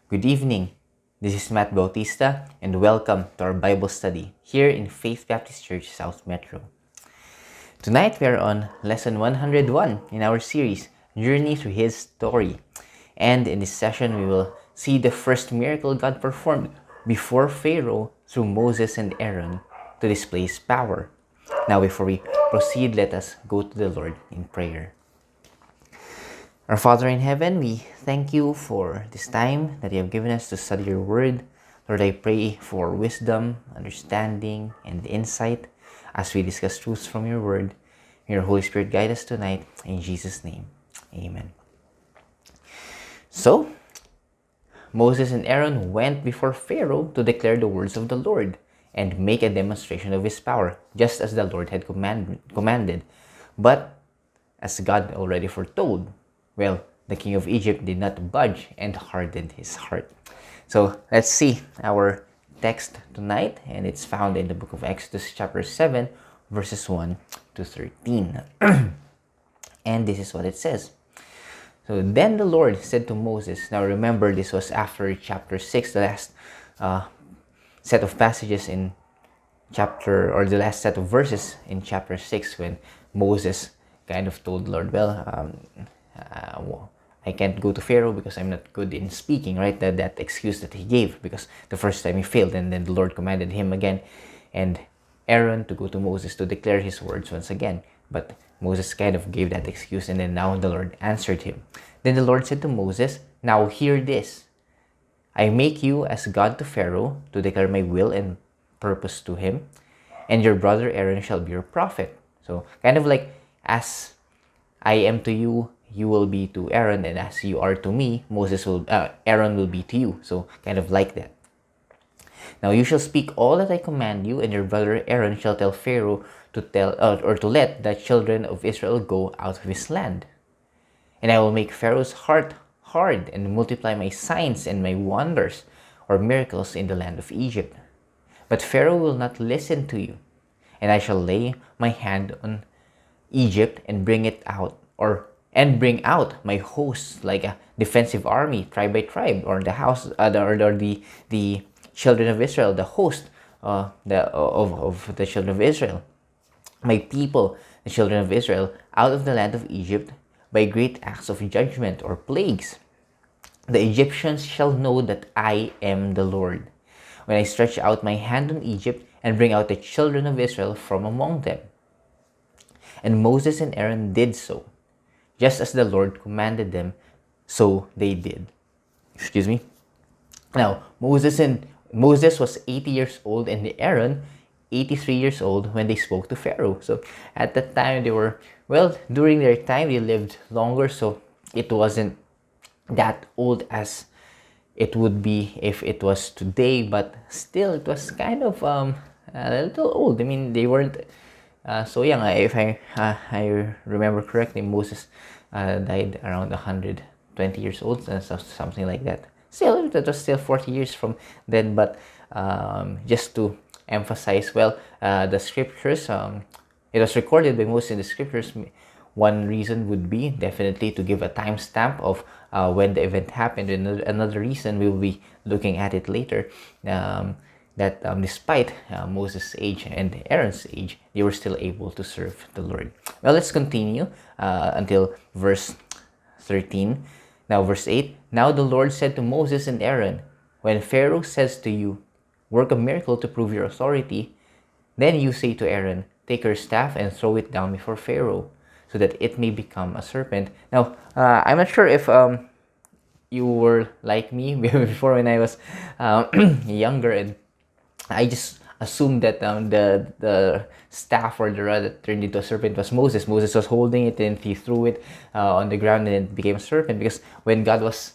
Good evening. This is Matt Bautista, and welcome to our Bible study here in Faith Baptist Church South Metro. Tonight we are on lesson 101 in our series, Journey Through His Story. And in this session, we will see the first miracle God performed before Pharaoh through Moses and Aaron to display His power. Now, before we proceed, let us go to the Lord in prayer. Our Father in heaven, we thank you for this time that you have given us to study your word. Lord, I pray for wisdom, understanding, and insight as we discuss truths from your word. May your Holy Spirit guide us tonight. In Jesus' name, amen. So, Moses and Aaron went before Pharaoh to declare the words of the Lord and make a demonstration of his power, just as the Lord had commanded. But, as God already foretold, the king of Egypt did not budge and hardened his heart. So let's see our text tonight, and it's found in the book of Exodus chapter 7, verses 1 to 13. And this is what it says. So then the Lord said to Moses, now remember this was after chapter 6, the last set of passages in the last set of verses in chapter 6, when Moses kind of told the Lord, I can't go to Pharaoh because I'm not good in speaking, right? That excuse that he gave because the first time he failed, and then the Lord commanded him again and Aaron to go to Moses to declare his words once again. But Moses kind of gave that excuse, and then now the Lord answered him. Then the Lord said to Moses, now hear this. I make you as God to Pharaoh to declare my will and purpose to him, and your brother Aaron shall be your prophet. So kind of like, as I am to you, you will be to Aaron, and as you are to me, Aaron will be to you. So kind of like that. Now you shall speak all that I command you, and your brother Aaron shall tell Pharaoh to let the children of Israel go out of his land. And I will make Pharaoh's heart hard and multiply my signs and my wonders or miracles in the land of Egypt. But Pharaoh will not listen to you, and I shall lay my hand on Egypt and bring bring out my hosts like a defensive army, tribe by tribe, or the children of Israel, the host of the children of Israel, my people, the children of Israel, out of the land of Egypt by great acts of judgment or plagues. The Egyptians shall know that I am the Lord, when I stretch out my hand on Egypt and bring out the children of Israel from among them. And Moses and Aaron did so, just as the Lord commanded them, so they did. Now, Moses was 80 years old, and Aaron 83 years old when they spoke to Pharaoh. So at that time, during their time, they lived longer, so it wasn't that old as it would be if it was today, but still, it was kind of a little old. I mean, they weren't so young. If I remember correctly, Moses died around 120 years old, something like that. Still, that was still 40 years from then. But just to emphasize, the scriptures, it was recorded by Moses in the scriptures. One reason would be definitely to give a timestamp of when the event happened. And another reason, we will be looking at it later, that despite Moses' age and Aaron's age, they were still able to serve the Lord. Well, let's continue until verse 13. Now, verse 8. Now the Lord said to Moses and Aaron, when Pharaoh says to you, work a miracle to prove your authority, then you say to Aaron, take your staff and throw it down before Pharaoh, so that it may become a serpent. Now, I'm not sure if you were like me before when I was younger, and I just assumed that the staff or the rod that turned into a serpent was Moses. Moses was holding it, and he threw it on the ground, and it became a serpent. Because when God was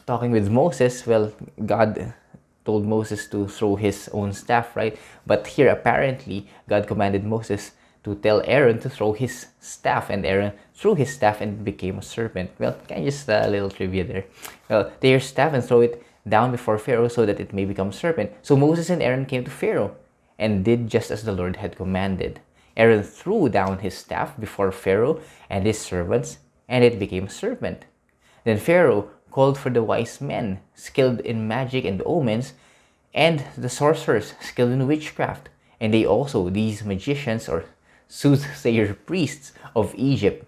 talking with Moses, God told Moses to throw his own staff, right? But here, apparently, God commanded Moses to tell Aaron to throw his staff, and Aaron threw his staff and it became a serpent. Just a little trivia there. Take your staff and throw it down before Pharaoh, so that it may become a serpent. So Moses and Aaron came to Pharaoh and did just as the Lord had commanded. Aaron threw down his staff before Pharaoh and his servants, and it became a serpent. Then Pharaoh called for the wise men, skilled in magic and omens, and the sorcerers, skilled in witchcraft. And they also, these magicians or soothsayer priests of Egypt,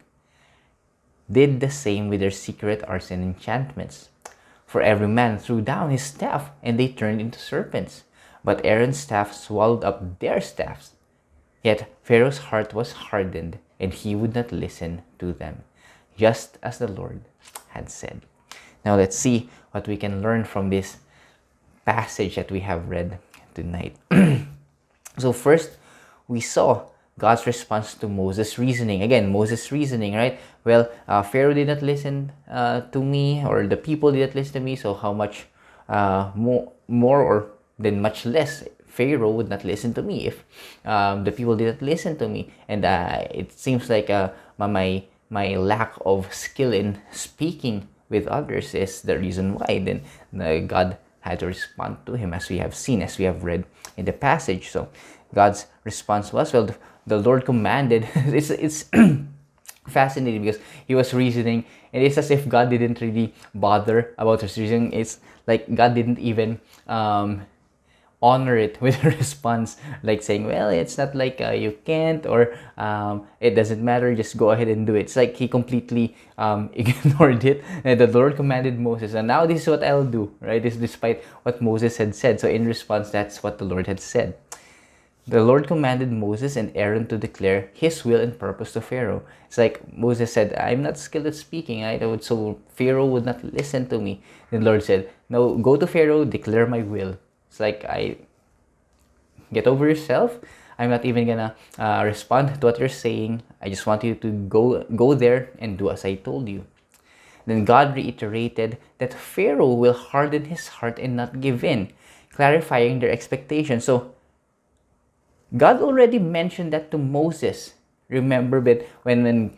did the same with their secret arts and enchantments. For every man threw down his staff, and they turned into serpents. But Aaron's staff swallowed up their staffs. Yet Pharaoh's heart was hardened, and he would not listen to them, just as the Lord had said. Now let's see what we can learn from this passage that we have read tonight. So first, we saw God's response to Moses' reasoning. Again, Moses' reasoning, right? Well, Pharaoh did not listen to me, or the people did not listen to me, so how much more or then much less Pharaoh would not listen to me if the people did not listen to me. And it seems like my lack of skill in speaking with others is the reason why. Then God had to respond to him, as we have seen, as we have read in the passage. So God's response was, well, the Lord commanded. It's fascinating because he was reasoning, and it's as if God didn't really bother about his reasoning. It's like God didn't even honor it with a response, like saying, well, it's not like you can't, or it doesn't matter, just go ahead and do it. It's like he completely ignored it. And the Lord commanded Moses, and now this is what I'll do, right? This is despite what Moses had said. So in response, that's what the Lord had said. The Lord commanded Moses and Aaron to declare his will and purpose to Pharaoh. It's like Moses said, I'm not skilled at speaking, right? So Pharaoh would not listen to me. The Lord said, no, go to Pharaoh, declare my will. It's like, get over yourself. I'm not even gonna respond to what you're saying. I just want you to go there and do as I told you. Then God reiterated that Pharaoh will harden his heart and not give in, clarifying their expectations. So God already mentioned that to Moses. Remember, but when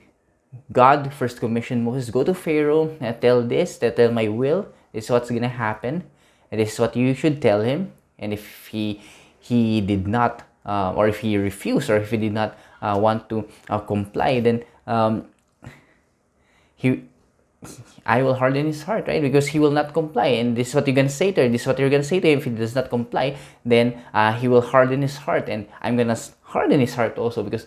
God first commissioned Moses, go to Pharaoh and tell my will, this is what's gonna happen, and this is what you should tell him. And if he did not, or if he refused, or if he did not want to comply, then I will harden his heart, right? Because he will not comply. And this is what you're going to say to him. This is what you're going to say to him. If he does not comply, then he will harden his heart. And I'm going to harden his heart also, because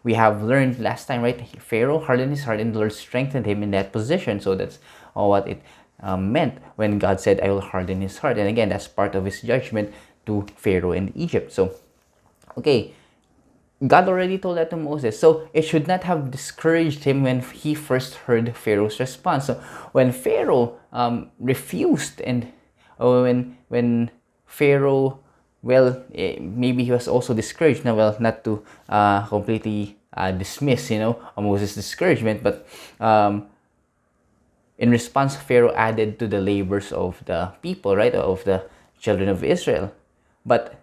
we have learned last time, right? Pharaoh hardened his heart, and the Lord strengthened him in that position. So that's what it meant when God said, I will harden his heart. And again, that's part of his judgment to Pharaoh and Egypt. So, okay, God already told that to Moses. So it should not have discouraged him when he first heard Pharaoh's response. So when Pharaoh refused, and when Pharaoh, well, maybe he was also discouraged. Now, well, not to completely dismiss, Moses' discouragement, but in response, Pharaoh added to the labors of the people, right, of the children of Israel. But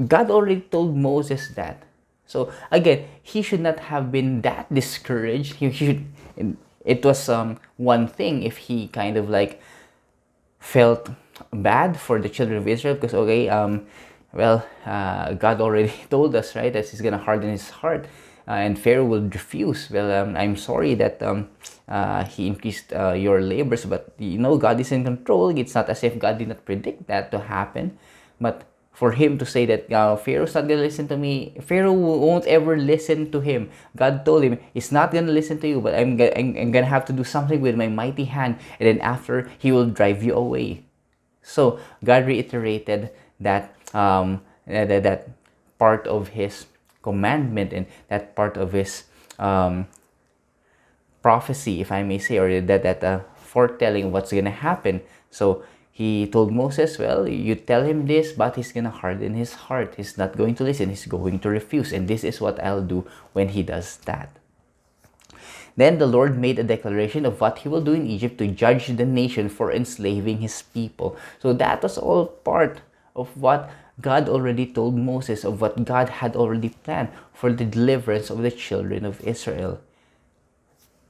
God already told Moses that. So again, he should not have been that discouraged. It was one thing if he kind of like felt bad for the children of Israel, because God already told us, right, that he's gonna harden his heart, and Pharaoh will refuse. Well, I'm sorry that he increased your labors, but God is in control. It's not as if God did not predict that to happen. But for him to say that Pharaoh's not gonna listen to me, Pharaoh won't ever listen to him. God told him, he's not gonna listen to you, but I'm gonna have to do something with my mighty hand, and then after, he will drive you away. So God reiterated that that part of his commandment, and that part of his prophecy, if I may say, or that foretelling what's gonna happen. So he told Moses, well, you tell him this, but he's gonna harden his heart. He's not going to listen. He's going to refuse. And this is what I'll do when he does that. Then the Lord made a declaration of what he will do in Egypt to judge the nation for enslaving his people. So that was all part of what God already told Moses, of what God had already planned for the deliverance of the children of Israel.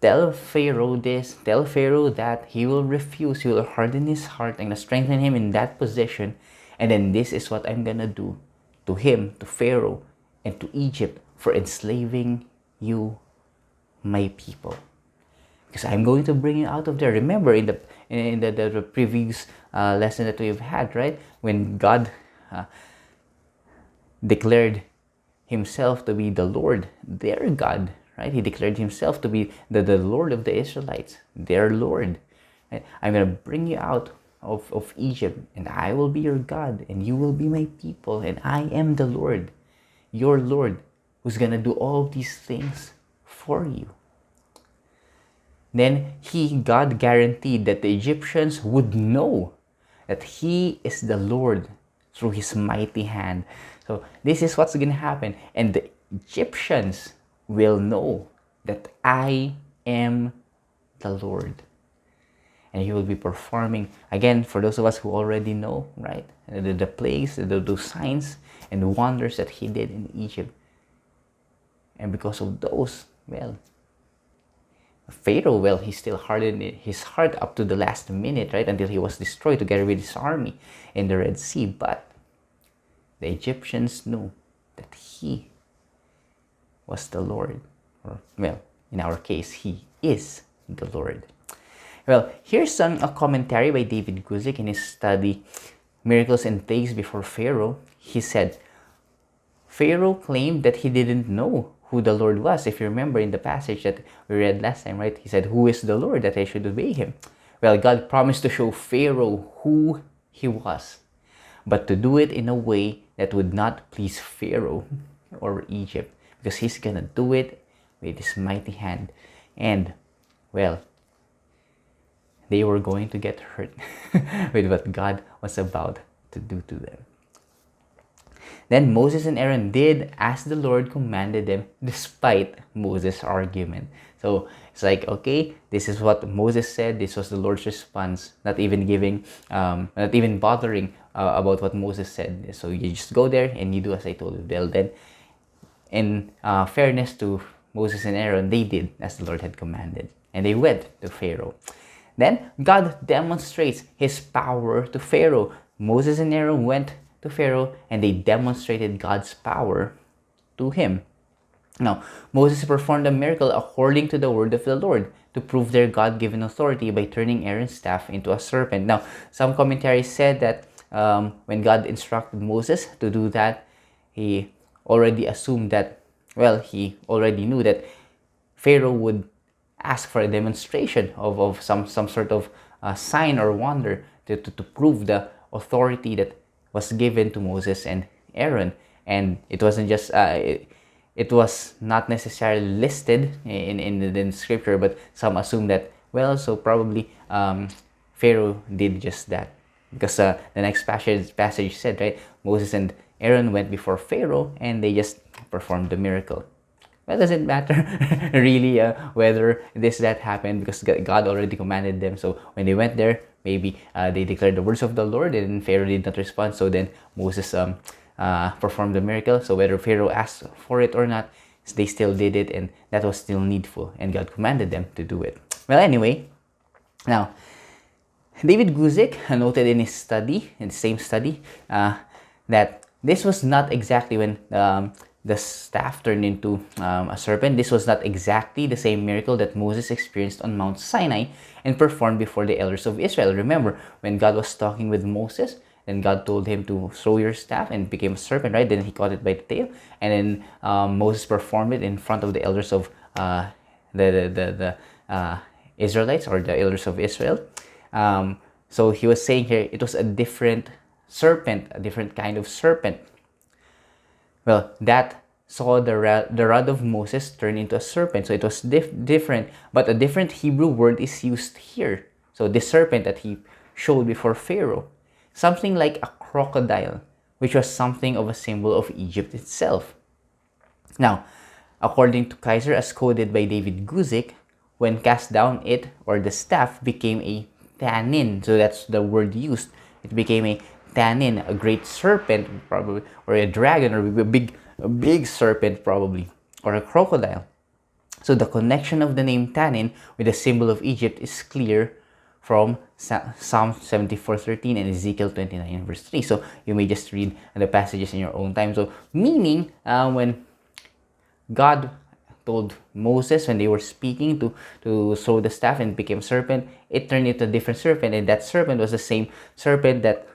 Tell Pharaoh this, tell Pharaoh that. He will refuse, he will harden his heart. I'm going to strengthen him in that position. And then this is what I'm going to do to him, to Pharaoh, and to Egypt for enslaving you, my people. because I'm going to bring you out of there. Remember in the previous lesson that we've had, right? When God declared himself to be the Lord, their God, right? He declared himself to be the Lord of the Israelites, their Lord. Right? I'm going to bring you out of Egypt, and I will be your God, and you will be my people, and I am the Lord, your Lord, who's going to do all these things for you. Then God guaranteed that the Egyptians would know that he is the Lord through his mighty hand. So this is what's going to happen. And the Egyptians will know that I am the Lord. And he will be performing, again, for those of us who already know, right? The plagues, those signs and wonders that he did in Egypt. And because of those, well, Pharaoh, well, he still hardened his heart up to the last minute, right? Until he was destroyed together with his army in the Red Sea. But the Egyptians knew that he was the Lord. Or, well, in our case, he is the Lord. Well, here's a commentary by David Guzik in his study, Miracles and Plagues Before Pharaoh. He said, Pharaoh claimed that he didn't know who the Lord was. If you remember in the passage that we read last time, right? He said, who is the Lord that I should obey him? Well, God promised to show Pharaoh who he was, but to do it in a way that would not please Pharaoh or Egypt, because he's going to do it with his mighty hand. And, well, they were going to get hurt with what God was about to do to them. Then Moses and Aaron did as the Lord commanded them, despite Moses' argument. So it's like, okay, this is what Moses said. This was the Lord's response, not even bothering about what Moses said. So you just go there and you do as I told you. Well, then, in fairness to Moses and Aaron, they did as the Lord had commanded, and they went to Pharaoh. Then God demonstrates his power to Pharaoh. Moses and Aaron went to Pharaoh and they demonstrated God's power to him. Now, Moses performed a miracle according to the word of the Lord to prove their God-given authority by turning Aaron's staff into a serpent. Now, some commentaries said that when God instructed Moses to do that, he already assumed that, well, he already knew that Pharaoh would ask for a demonstration of some sort of sign or wonder to prove the authority that was given to Moses and Aaron. And it wasn't just it was not necessarily listed in the scripture, but some assume that, well, so probably Pharaoh did just that, because the next passage said, right, Moses and Aaron went before Pharaoh and they just performed the miracle. Well, does it matter really whether that happened, because God already commanded them. So when they went there, maybe they declared the words of the Lord and Pharaoh did not respond. So then Moses performed the miracle. So whether Pharaoh asked for it or not, they still did it, and that was still needful, and God commanded them to do it. Well, anyway, now David Guzik noted in his study, in the same study, that this was not exactly when the staff turned into a serpent. This was not exactly the same miracle that Moses experienced on Mount Sinai and performed before the elders of Israel. Remember, when God was talking with Moses, then God told him to throw your staff, and it became a serpent, right? Then he caught it by the tail, and then Moses performed it in front of the elders of the Israelites, or the elders of Israel. So he was saying here, it was a different serpent, a different kind of serpent. Well, that saw the rod of Moses turn into a serpent. So it was different, but a different Hebrew word is used here. So this serpent that he showed before Pharaoh, something like a crocodile, which was something of a symbol of Egypt itself. Now, according to Kaiser, as quoted by David Guzik, when cast down, it, or the staff, became a tannin. So that's the word used. It became a tannin, a great serpent probably, or a dragon, or a big serpent probably, or a crocodile. So the connection of the name tannin with the symbol of Egypt is clear from Psalm 74:13 and Ezekiel 29 verse 3. So you may just read the passages in your own time. So meaning when God told Moses when they were speaking to throw the staff and became serpent, it turned into a different serpent, and that serpent was the same serpent that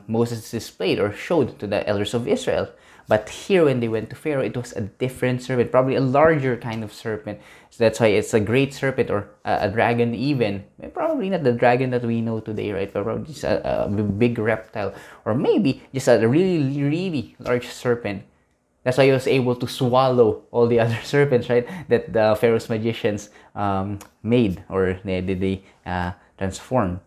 Moses displayed or showed to the elders of Israel. But here, when they went to Pharaoh, it was a different serpent, probably a larger kind of serpent. So that's why it's a great serpent, or a dragon even. Probably not the dragon that we know today, right? But probably just a big reptile, or maybe just a really, really large serpent. That's why he was able to swallow all the other serpents, right? That the Pharaoh's magicians made, or they transformed.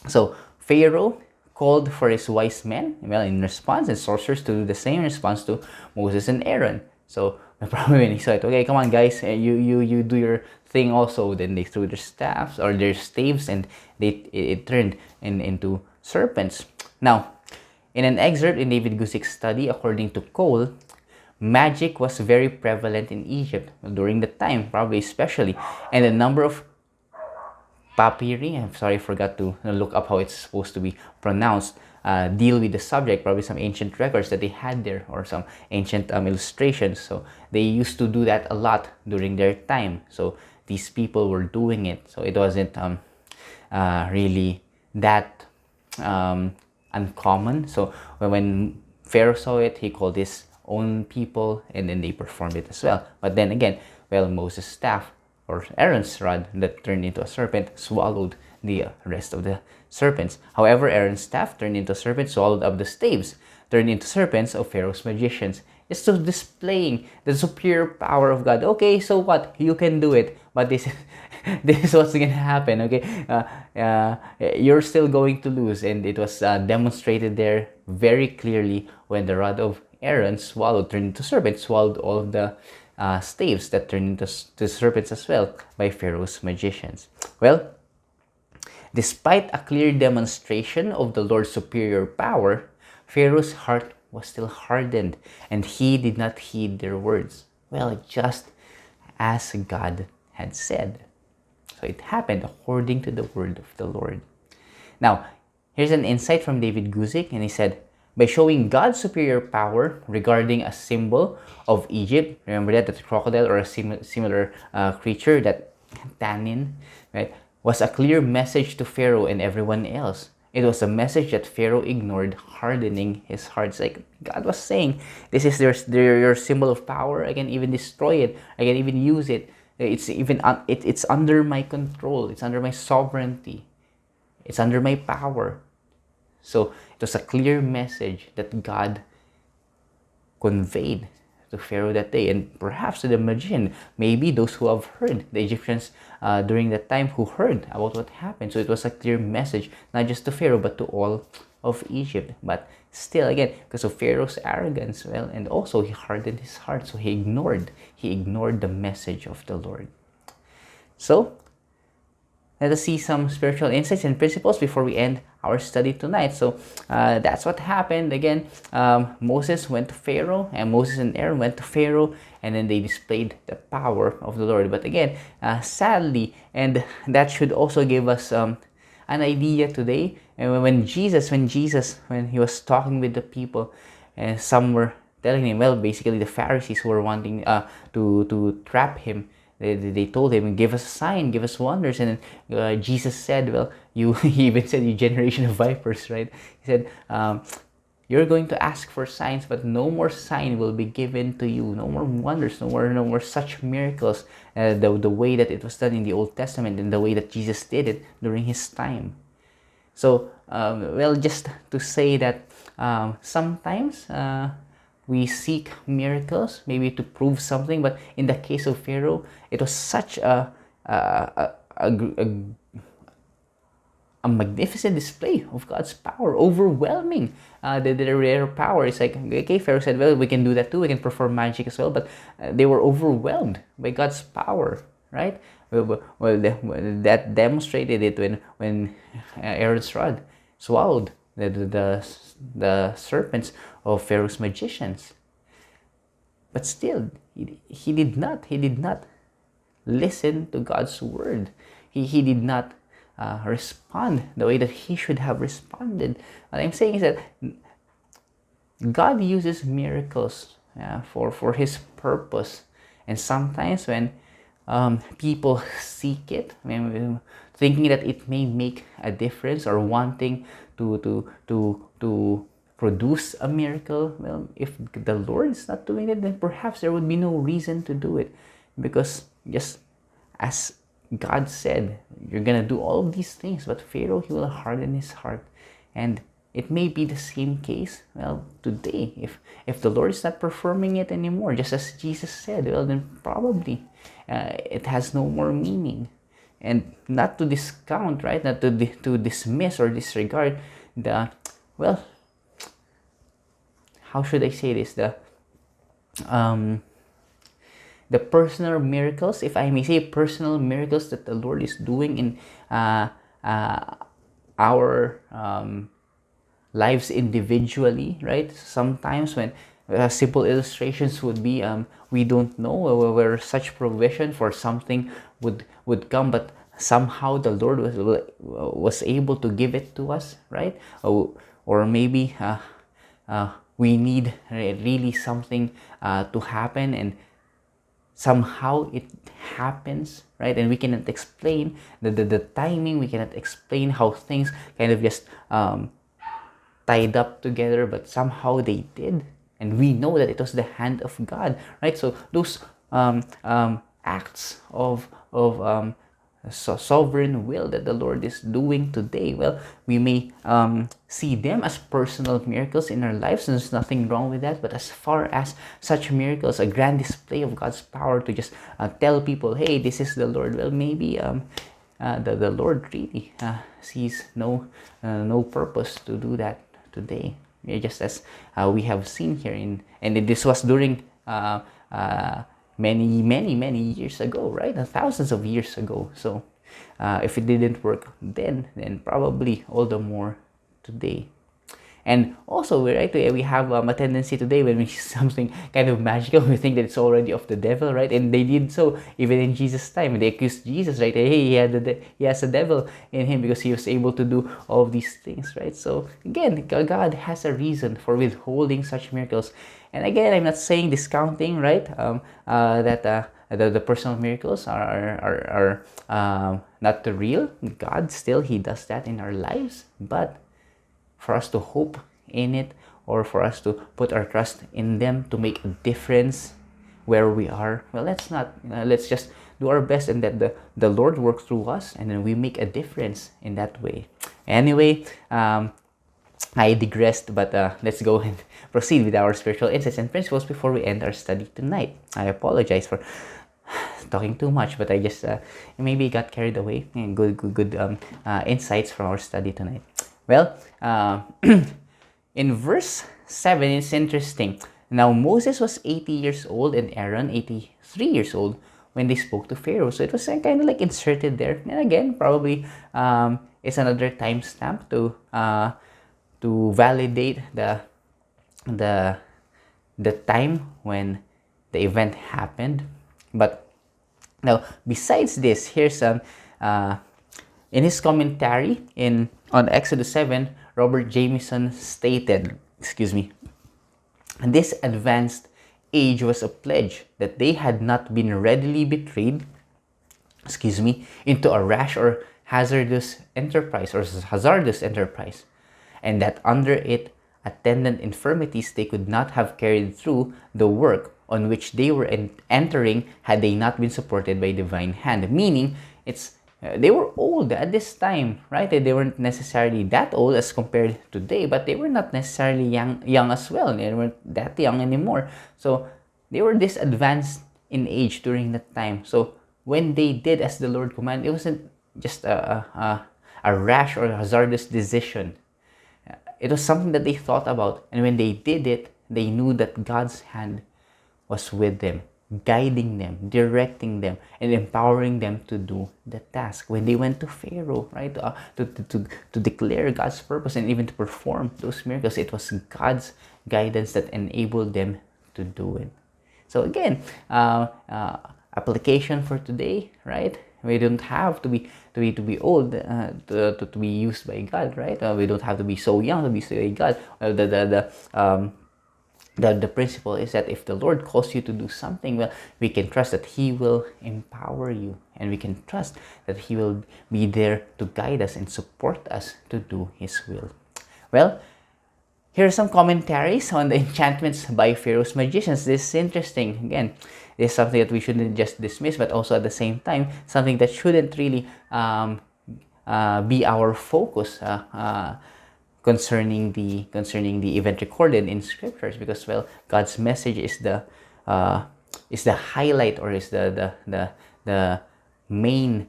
So Pharaoh called for his wise men, well, in response, and sorcerers to do the same response to Moses and Aaron. So probably when he said, okay, come on guys, you do your thing also, then they threw their staffs or their staves, and it turned into serpents. Now, in an excerpt in David Gusik's study, according to Cole, magic was very prevalent in Egypt during the time, probably especially, and the number of papyri, I'm sorry, I forgot to look up how it's supposed to be pronounced, deal with the subject, probably some ancient records that they had there, or some ancient illustrations. So they used to do that a lot during their time. So these people were doing it. So it wasn't really that uncommon. So when Pharaoh saw it, he called his own people, and then they performed it as well. But then again, well, Moses' staff, or Aaron's rod that turned into a serpent, swallowed the rest of the serpents. However, Aaron's staff turned into a serpent, swallowed up the staves, turned into serpents of Pharaoh's magicians. It's so displaying the superior power of God. Okay, so what? You can do it, but this is what's gonna happen. Okay, you're still going to lose, and it was demonstrated there very clearly when the rod of Aaron turned into serpent, swallowed all of the staves that turned into serpents as well by Pharaoh's magicians. Well, despite a clear demonstration of the Lord's superior power, Pharaoh's heart was still hardened, and he did not heed their words. Well, just as God had said. So it happened according to the word of the Lord. Now, here's an insight from David Guzik, and he said, by showing God's superior power regarding a symbol of Egypt, remember that the crocodile, or a similar creature, that tannin, right, was a clear message to Pharaoh and everyone else. It was a message that Pharaoh ignored, hardening his heart. It's like God was saying, this is your symbol of power. I can even destroy it. I can even use it. It's under my control. It's under my sovereignty. It's under my power. So it was a clear message that God conveyed to Pharaoh that day, and perhaps to the magician, maybe those who have heard, the Egyptians during that time who heard about what happened. So it was a clear message, not just to Pharaoh, but to all of Egypt. But still, again, because of Pharaoh's arrogance, well, and also he hardened his heart, so he ignored the message of the Lord. So let us see some spiritual insights and principles before we end our study tonight. So that's what happened. Again, Moses went to Pharaoh, and Moses and Aaron went to Pharaoh, and then they displayed the power of the Lord. But again, sadly, and that should also give us an idea today. And when he was talking with the people, and some were telling him, well, basically the Pharisees who were wanting to trap him, they told him, give us a sign, give us wonders. And then Jesus said, well, he even said, you generation of vipers, right? He said, you're going to ask for signs, but no more sign will be given to you. No more wonders, no more such miracles, the way that it was done in the Old Testament, and the way that Jesus did it during his time. So, well, just to say that sometimes we seek miracles, maybe to prove something, but in the case of Pharaoh, it was such a magnificent display of God's power, overwhelming the rare power. It's like, okay, Pharaoh said, well, we can do that too, we can perform magic as well, but they were overwhelmed by God's power, right? Well, that demonstrated it when Aaron's rod swallowed the serpents of Pharaoh's magicians. But still, he did not listen to God's word. He did not respond the way that he should have responded. What I'm saying is that God uses miracles for his purpose. And sometimes when people seek it, thinking that it may make a difference or wanting to produce a miracle, well, if the Lord is not doing it, then perhaps there would be no reason to do it, because just as God said, you're gonna do all of these things, but Pharaoh, he will harden his heart. And it may be the same case, well, today. If the Lord is not performing it anymore, just as Jesus said, well, then probably it has no more meaning. And not to discount, right? Not to dismiss or disregard the, well, how should I say this? The personal miracles, if I may say, personal miracles that the Lord is doing in our lives individually, right? Sometimes when simple illustrations would be, we don't know where such provision for something would come, but somehow the Lord was able to give it to us, right? Or maybe we need really something to happen, and somehow it happens, right? And we cannot explain the timing, we cannot explain how things kind of just tied up together, but somehow they did, and we know that it was the hand of God, right? So those acts of sovereign will that the Lord is doing today, well, we may see them as personal miracles in our lives, and there's nothing wrong with that. But as far as such miracles, a grand display of God's power to just tell people, hey, this is the Lord, well, maybe the Lord really sees no purpose to do that today. Yeah, just as we have seen here and this was during many years ago, right? Thousands of years ago. So if it didn't work then probably all the more today. And also, right, we have a tendency today when we see something kind of magical, we think that it's already of the devil, right? And they did so even in Jesus' time. They accused Jesus, right? Hey, he has a devil in him because he was able to do all of these things, right? So again, God has a reason for withholding such miracles. And again, I'm not saying discounting, right? That the personal miracles are not the real. God still, he does that in our lives, but for us to hope in it, or for us to put our trust in them to make a difference where we are, well, let's just do our best and let the Lord work through us, and then we make a difference in that way. Anyway, I digressed, but let's go and proceed with our spiritual insights and principles before we end our study tonight. I apologize for talking too much, but I just maybe got carried away. And good insights from our study tonight. Well, in verse 7, it's interesting. Now Moses was 80 years old and Aaron 83 years old when they spoke to Pharaoh. So it was kind of like inserted there. And again, probably it's another timestamp to validate the time when the event happened. But now, besides this, here's in his commentary on Exodus 7, Robert Jameson stated, this advanced age was a pledge that they had not been readily betrayed, into a rash or hazardous enterprise, and that under it attendant infirmities they could not have carried through the work on which they were entering had they not been supported by divine hand. Meaning, they were old at this time, right? They weren't necessarily that old as compared to today, but they were not necessarily young as well. They weren't that young anymore. So they were this advanced in age during that time. So when they did as the Lord commanded, it wasn't just a rash or a hazardous decision. It was something that they thought about, and when they did it, they knew that God's hand was with them, guiding them, directing them, and empowering them to do the task. When they went to Pharaoh, right, to declare God's purpose and even to perform those miracles, it was God's guidance that enabled them to do it. So again, application for today, right? We don't have to be old to be used by God, right? We don't have to be so young to be used by God. the principle is that if the Lord calls you to do something, well, we can trust that He will empower you, and we can trust that He will be there to guide us and support us to do His will. Well, here are some commentaries on the enchantments by Pharaoh's magicians. This is interesting. Again, this is something that we shouldn't just dismiss, but also at the same time, something that shouldn't really be our focus concerning the event recorded in scriptures, because, well, God's message is the highlight, or is the main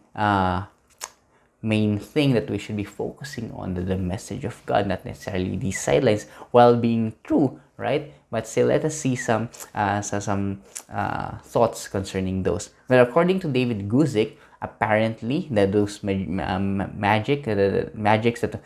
thing that we should be focusing on, the message of God, not necessarily these sidelines, while being true, right? But still, let us see some thoughts concerning those. Well, according to David Guzik, apparently those magics that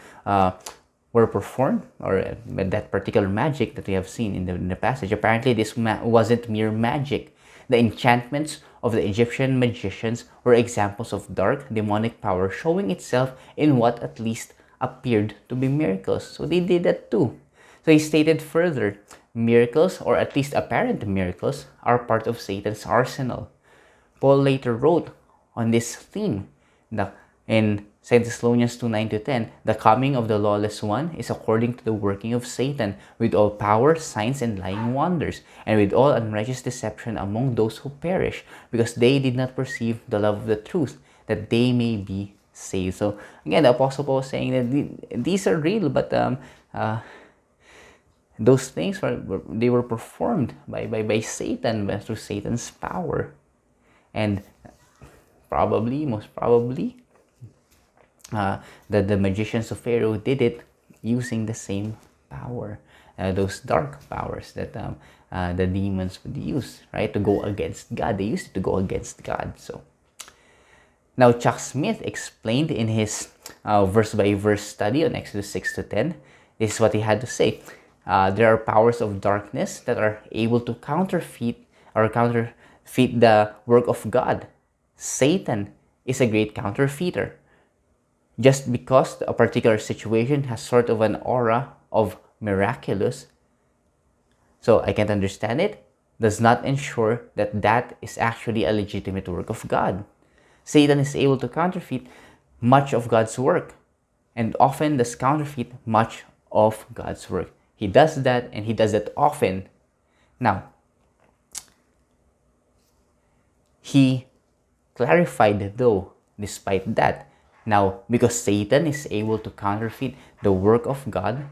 were performed, or that particular magic that we have seen in the passage, apparently this wasn't mere magic. The enchantments of the Egyptian magicians were examples of dark, demonic power showing itself in what at least appeared to be miracles. So they did that too. So he stated further, miracles, or at least apparent miracles, are part of Satan's arsenal. Paul later wrote on this theme in 2 Thessalonians 2:9-10, the coming of the lawless one is according to the working of Satan, with all power, signs, and lying wonders, and with all unrighteous deception among those who perish, because they did not perceive the love of the truth, that they may be saved. So again, the Apostle Paul was saying that these are real, but those things were performed by Satan, through Satan's power, and most probably, the magicians of Pharaoh did it using the same power, those dark powers that the demons would use, right, to go against God. They used it to go against God. So now Chuck Smith explained in his verse-by-verse study on Exodus 6-10. This is what he had to say. There are powers of darkness that are able to counterfeit the work of God. Satan is a great counterfeiter. Just because a particular situation has sort of an aura of miraculous, so I can't understand it, does not ensure that that is actually a legitimate work of God. Satan is able to counterfeit much of God's work, and often does counterfeit much of God's work. He does that, and he does it often. Now, he clarified, though, despite that, now, because Satan is able to counterfeit the work of God,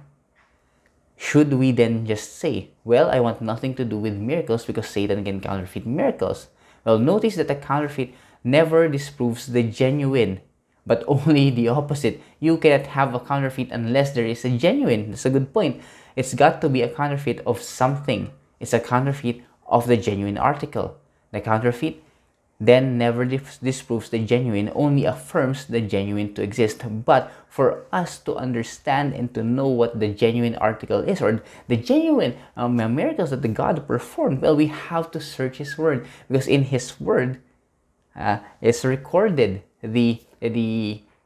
should we then just say, well, I want nothing to do with miracles because Satan can counterfeit miracles? Well, notice that the counterfeit never disproves the genuine, but only the opposite. You cannot have a counterfeit unless there is a genuine. That's a good point. It's got to be a counterfeit of something. It's a counterfeit of the genuine article. The counterfeit then never disproves the genuine, only affirms the genuine to exist. But for us to understand and to know what the genuine article is, or the genuine miracles that the God performed, well, we have to search His Word, because in His Word is recorded the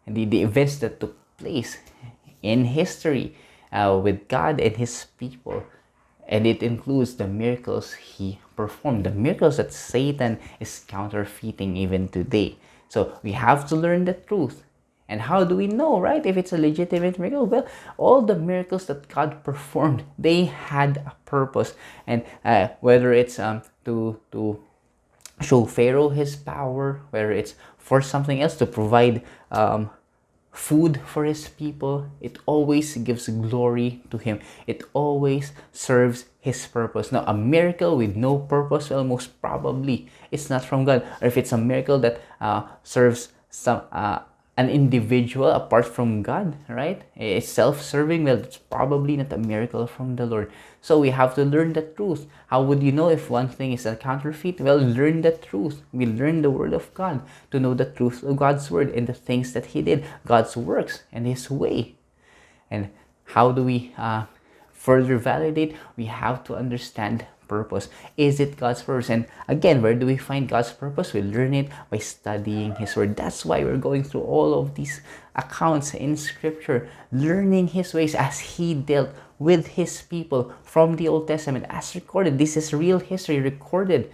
events that took place in history with God and His people. And it includes the miracles He performed, the miracles that Satan is counterfeiting even today. So we have to learn the truth. And how do we know, right, if it's a legitimate miracle? Well, all the miracles that God performed, they had a purpose. And whether it's to show Pharaoh his power, whether it's for something else, to provide food for his people, it always gives glory to him. It always serves his purpose. Now, a miracle with no purpose, well, most probably it's not from God. Or if it's a miracle that serves an individual apart from God, right? It's self-serving, well, it's probably not a miracle from the Lord. So we have to learn the truth. How would you know if one thing is a counterfeit? Well, learn the truth. We learn the Word of God to know the truth of God's Word and the things that He did, God's works and His way. And how do we further validate? We have to understand purpose. Is it God's purpose? And again, where do we find God's purpose? We learn it by studying His Word. That's why we're going through all of these accounts in Scripture, learning His ways as He dealt with his people from the Old Testament as recorded. This is real history recorded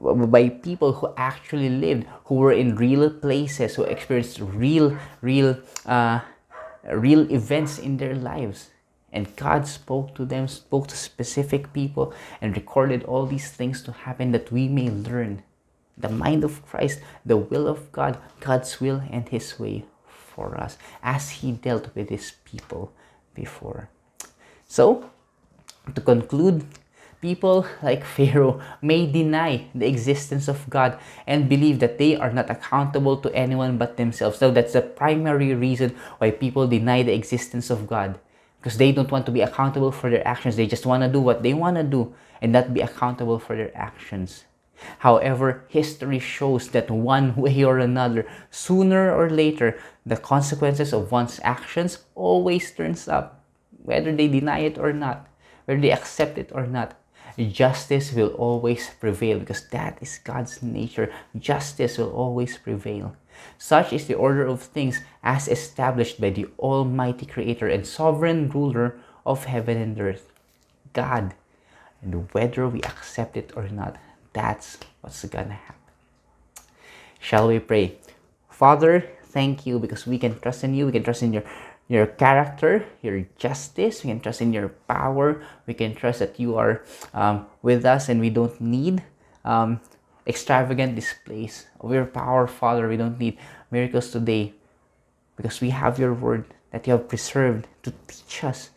by people who actually lived, who were in real places, who experienced real events in their lives. And God spoke to them, spoke to specific people, and recorded all these things to happen that we may learn the mind of Christ, the will of God, God's will and his way for us as he dealt with his people before. So, to conclude, people like Pharaoh may deny the existence of God and believe that they are not accountable to anyone but themselves. So that's the primary reason why people deny the existence of God, because they don't want to be accountable for their actions. They just want to do what they want to do and not be accountable for their actions. However, history shows that one way or another, sooner or later, the consequences of one's actions always turns up, whether they deny it or not, whether they accept it or not. Justice will always prevail, because that is God's nature. Justice will always prevail. Such is the order of things as established by the Almighty Creator and Sovereign Ruler of heaven and earth, God. And whether we accept it or not, that's what's gonna happen. Shall we pray? Father, thank you, because we can trust in you. We can trust in your character, your justice. We can trust in your power. We can trust that you are with us, and we don't need extravagant displays of your power, Father. We don't need miracles today, because we have your word that you have preserved to teach us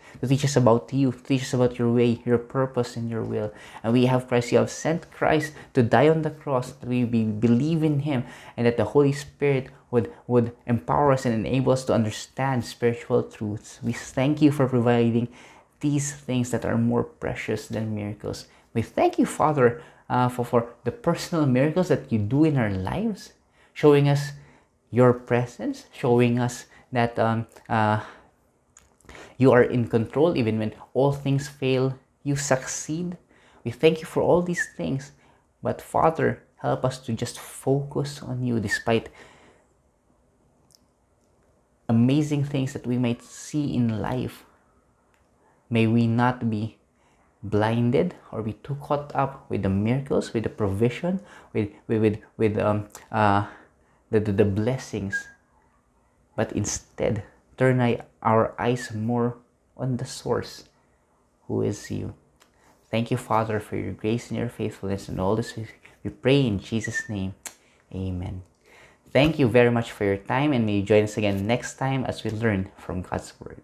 about you, to teach us about your way, your purpose, and your will. And we have Christ. You have sent Christ to die on the cross, that we believe in him, and that the Holy Spirit would empower us and enable us to understand spiritual truths. We thank you for providing these things that are more precious than miracles. We thank you, Father, for the personal miracles that you do in our lives, showing us your presence, showing us that you are in control. Even when all things fail, you succeed. We thank you for all these things. But Father, help us to just focus on you despite amazing things that we might see in life. May we not be blinded or be too caught up with the miracles, with the provision, with the blessings, but instead turn our eyes more on the source, who is you. Thank you, Father, for your grace and your faithfulness, and all this we pray in Jesus' name. Amen. Thank you very much for your time, and may you join us again next time as we learn from God's Word.